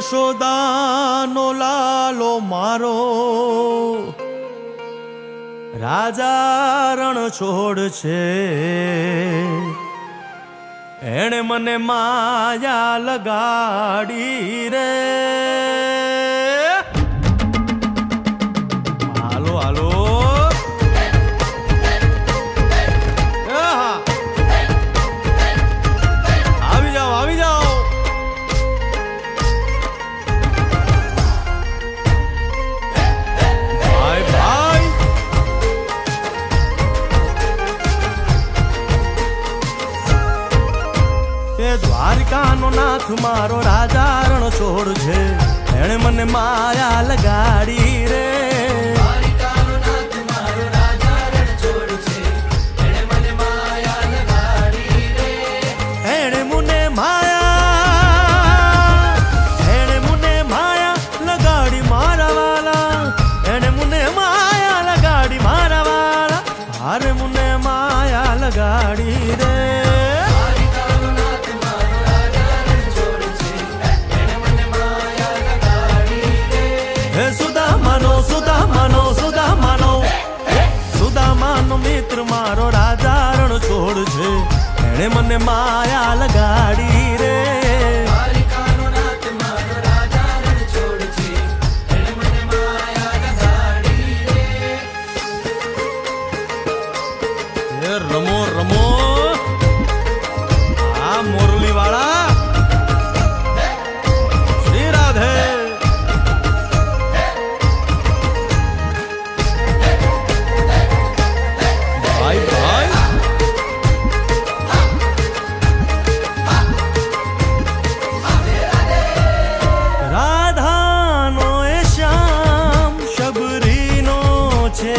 યશોદાનો લાલો મારો રાજા રણ છોડ છે. એણે મને માયા લગાડી રે. હાલો હાલો આવી જાઓ આવી જાઓ. ભાઈ ભાઈ એ દ્વારકાનો નાથ મારો રાજા રણ છોડ છે. એણે મને માયા લગાડી રે. દ્વારકાનો નાથ મારો રાજા રણ છોડ છે. એણે મને માયા લગાડી રે. એણે મને માયા લગાડી મારા વાલા. એણે મને માયા લગાડી મારા વાલા. હારે મને માયા લગાડી રે. સુદામાનો મિત્ર મારો રાજા રણ છોડ છે. એણે મને માયા લગાડી રે. દ્વારકાનો નાથ મારો રાજા રણ છોડ છે. એણે મને માયા લગાડી રે. રમો રમો આ મોરલી વાળા શ્રી રાધે. રાધાનો એ શ્યામ શબરીનો છે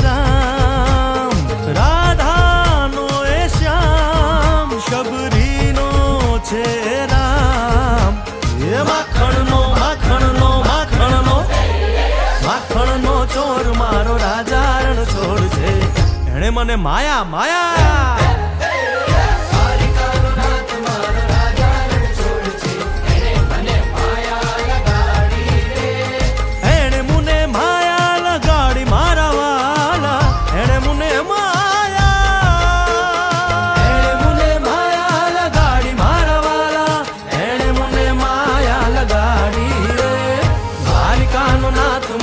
રામ. રાધાનો એ શ્યામ શબરીનો છે રામ. એ માખણનો માખણનો માખણનો માખણનો ચોર મારો રાજા રણ છોડ છે. એણે મને માયા માયા.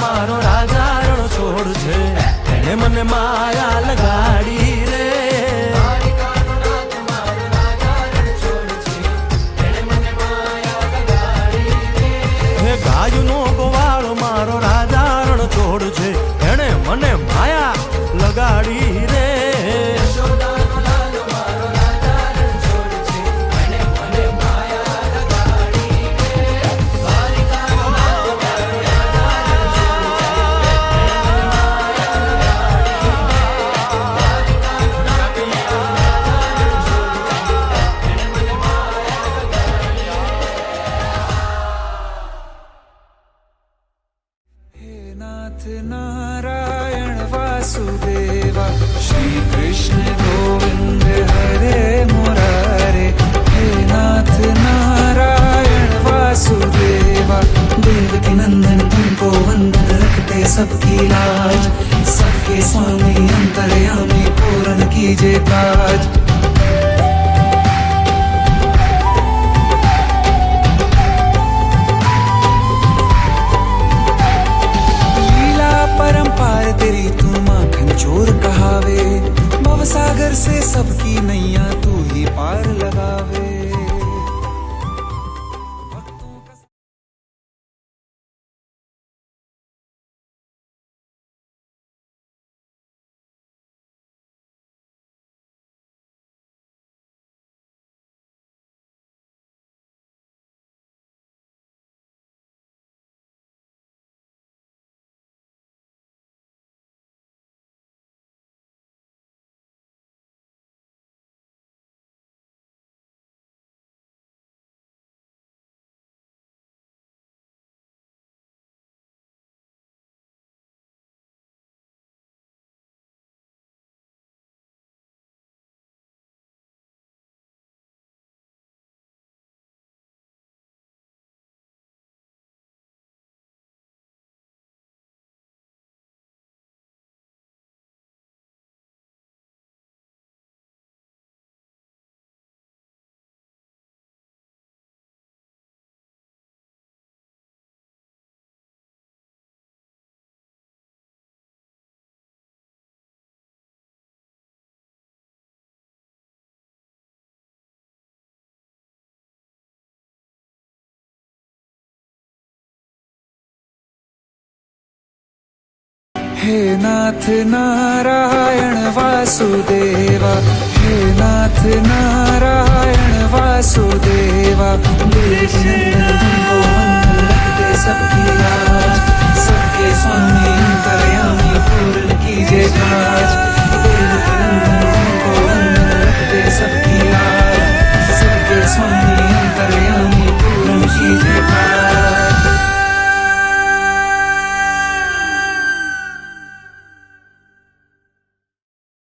મારો રાજા રણ છોડ છે. એણે મને માયા લગાડી રે. હે ગાયનો ગોવાળ મારો રાજા રણ છોડ છે. એણે મને માયા લગાડી રે. नारायण वासुदेवा श्री कृष्ण गोविंद हरे मुरारे. हे नाथ नारायण वासुदेवा देवकी नंदन तुमको वंदन रखते सबकी लाज. सबके स्वामी अंतर्यामी पूर्ण कीजे काज. परंपार तेरी तू माखन चोर कहावे. भवसागर से सबकी नैया तू ही पार लगावे. हे नाथ नारायण वासुदेवा, हे नाथ नारायण वासुदेवा। देवी नंदन तुमको वंदन रखते सबकी लाज, सबके स्वामी अंतर्यामी पूर्ण कीजिए काज।